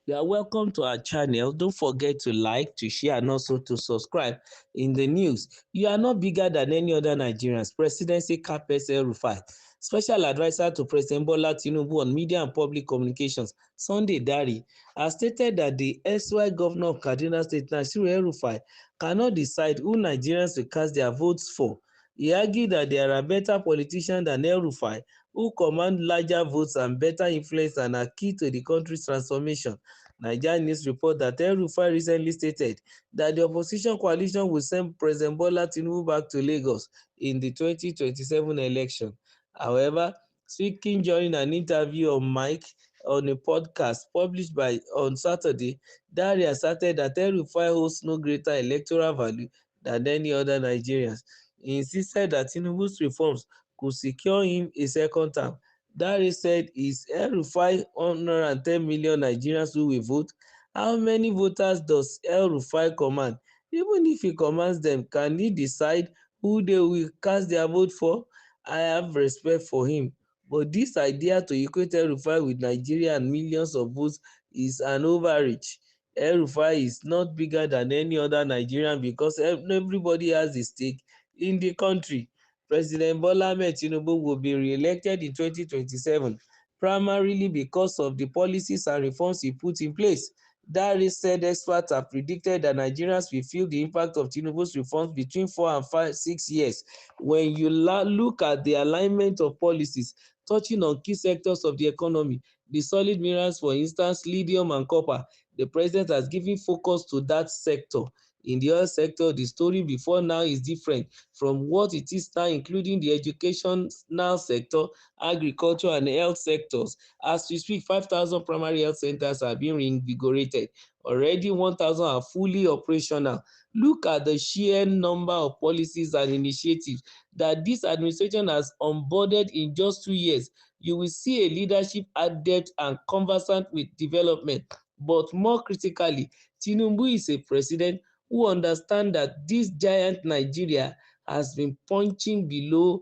You are welcome to our channel. Don't forget to like, to share, and also to subscribe. In the news, you are not bigger than any other Nigerians. Presidency captains El-Rufai, special adviser to President Bola Tinubu on media and public communications, Sunday Dare, has stated that the SY governor of Kaduna State, Nasiru El-Rufai, cannot decide who Nigerians will cast their votes for. He argued that there are better politicians than El-Rufai who command larger votes and better influence and are key to the country's transformation. Nigerian news report that El-Rufai recently stated that the opposition coalition will send President Bola Tinubu back to Lagos in the 2027 election. However, speaking during an interview on mic on a podcast published on Saturday, Dare asserted that El-Rufai holds no greater electoral value than any other Nigerians. He insisted that Tinubu's reforms could secure him a second term. Dare said, "Is El-Rufai 110 million Nigerians who will vote? How many voters does El-Rufai command? Even if he commands them, can he decide who they will cast their vote for? I have respect for him. But this idea to equate El-Rufai with Nigeria and millions of votes is an overreach. El-Rufai is not bigger than any other Nigerian because everybody has a stake in the country. President Bola Ahmed Tinubu will be re-elected in 2027, primarily because of the policies and reforms he put in place." Dare said experts have predicted that Nigerians will feel the impact of Tinubu's reforms between 4 and 6 years. When you look at the alignment of policies touching on key sectors of the economy, the solid minerals, for instance, lithium and copper, the president has given focus to that sector. In the oil sector, the story before now is different from what it is now, including the educational sector, agriculture, and health sectors. As we speak, 5,000 primary health centers are being reinvigorated. Already 1,000 are fully operational. Look at the sheer number of policies and initiatives that this administration has onboarded in just 2 years. You will see a leadership adept and conversant with development. But more critically, Tinubu is a president who understand that this giant Nigeria has been punched below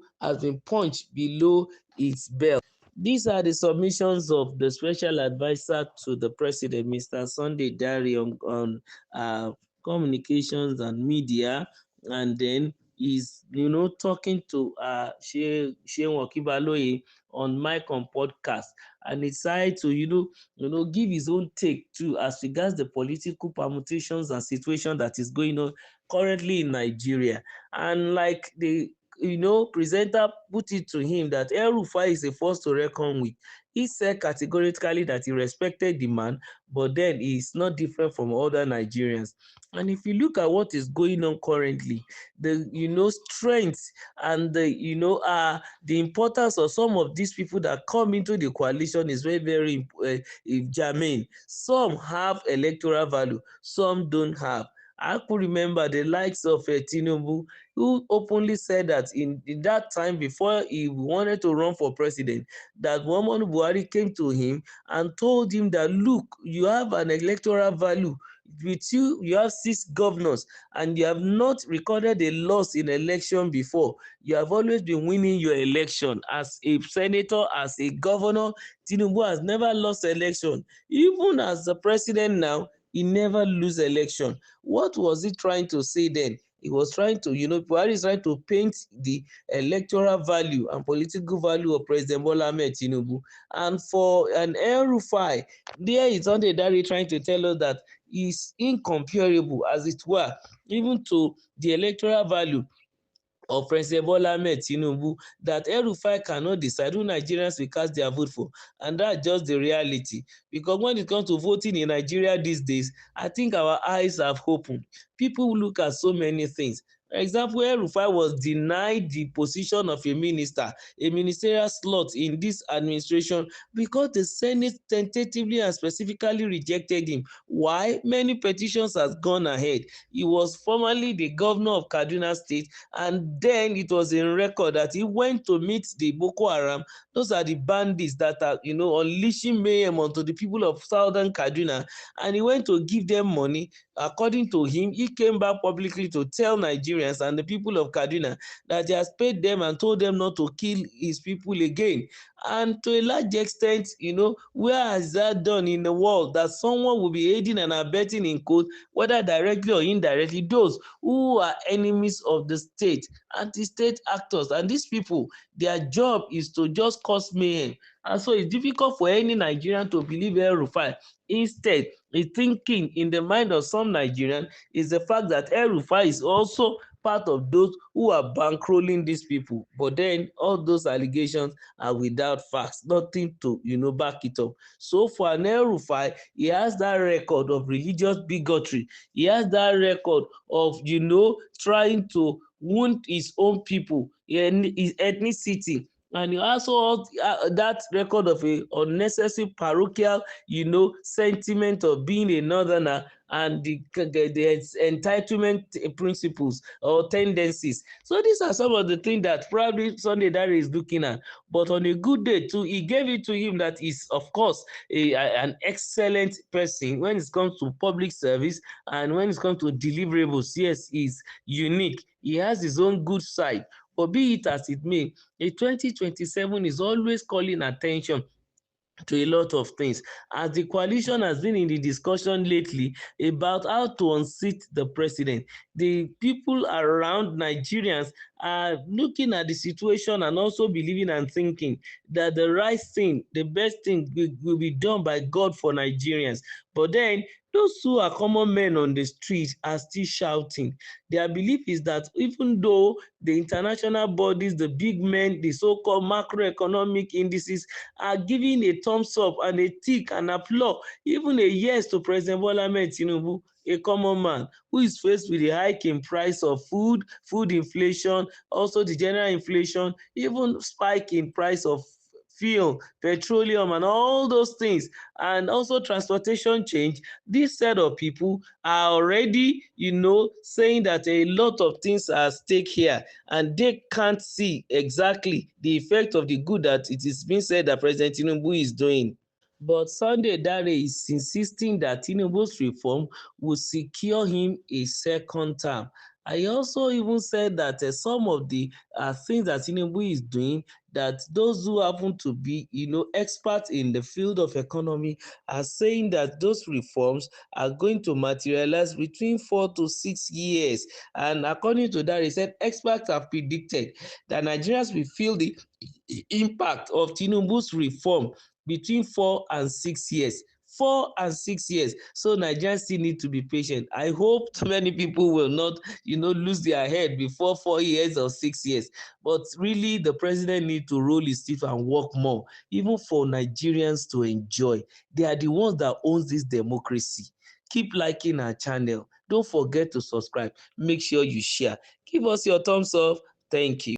its belt. These are the submissions of the special adviser to the president, Mr. Sunday Dare, on communications and media, and then he's talking to Sheun Okibaloye on mic on podcast, and he decided to give his own take too as regards the political permutations and situation that is going on currently in Nigeria. And like the presenter put it to him that El-Rufai is a force to reckon with. He said categorically that he respected the man, but then he is not different from other Nigerians. And if you look at what is going on currently, the strength and the importance of some of these people that come into the coalition is very, very germane. Some have electoral value, some don't have. I could remember the likes of Tinubu, who openly said that in that time before he wanted to run for president, that Muhammadu Buhari came to him and told him that, look, you have an electoral value. With you, you have 6 governors and you have not recorded a loss in election before. You have always been winning your election as a senator, as a governor. Tinubu has never lost election. Even as the president now, he never lose election. What was he trying to say then? He was trying to, Buhari is trying to paint the electoral value and political value of President Bola Ahmed Tinubu. And for an El-Rufai, there is Sunday Dare trying to tell us that is incomparable, as it were, even to the electoral value of President Bola Ahmed Tinubu, that El-Rufai cannot decide who Nigerians will cast their vote for, and that's just the reality. Because when it comes to voting in Nigeria these days, I think our eyes have opened. People look at so many things. For example, El-Rufai was denied the position of a minister, a ministerial slot in this administration, because the Senate tentatively and specifically rejected him. Why? Many petitions has gone ahead. He was formerly the governor of Kaduna State, and then it was in record that he went to meet the Boko Haram. Those are the bandits that are, unleashing mayhem onto the people of southern Kaduna, and he went to give them money. According to him, he came back publicly to tell Nigerians and the people of Kaduna that he has paid them and told them not to kill his people again. And to a large extent, where has that done in the world that someone will be aiding and abetting in quote, whether directly or indirectly, those who are enemies of the state, anti-state actors, and these people, their job is to just cause mayhem. And so it's difficult for any Nigerian to believe El-Rufai. Instead, the thinking in the mind of some Nigerians is the fact that El-Rufai is also part of those who are bankrolling these people. But then all those allegations are without facts, nothing to back it up. So for El-Rufai, he has that record of religious bigotry. He has that record of trying to wound his own people, his ethnicity. And he also has that record of a unnecessary parochial, sentiment of being a northerner, and the entitlement principles or tendencies. So these are some of the things that probably Sunday Dare is looking at. But on a good day too, he gave it to him that is, of course, an excellent person when it comes to public service and when it comes to deliverables. Yes, he's unique. He has his own good side. But be it as it may, a 2027 is always calling attention to a lot of things, as the coalition has been in the discussion lately about how to unseat the president. The people around Nigerians are looking at the situation and also believing and thinking that the right thing, the best thing will be done by God for Nigerians. But then those who are common men on the street are still shouting. Their belief is that even though the international bodies, the big men, the so-called macroeconomic indices are giving a thumbs up and a tick and applause, even a yes to President Bola Ahmed Tinubu, a common man who is faced with a hike in price of food inflation, also the general inflation, even spike in price of fuel, petroleum, and all those things, and also transportation change. This set of people are already, saying that a lot of things are at stake here, and they can't see exactly the effect of the good that it is being said that President Tinubu is doing. But Sunday Dare is insisting that Tinubu's reform will secure him a second term. I also even said that some of the things that Tinubu is doing, that those who happen to be, experts in the field of economy are saying that those reforms are going to materialize between 4 to 6 years. And according to that, he said experts have predicted that Nigerians will feel the impact of Tinubu's reform between 4 and 6 years. 4 and 6 years. So Nigerians still need to be patient. I hope many people will not, lose their head before 4 years or 6 years. But really, the president needs to roll his sleeve and work more, even for Nigerians to enjoy. They are the ones that owns this democracy. Keep liking our channel. Don't forget to subscribe. Make sure you share. Give us your thumbs up. Thank you.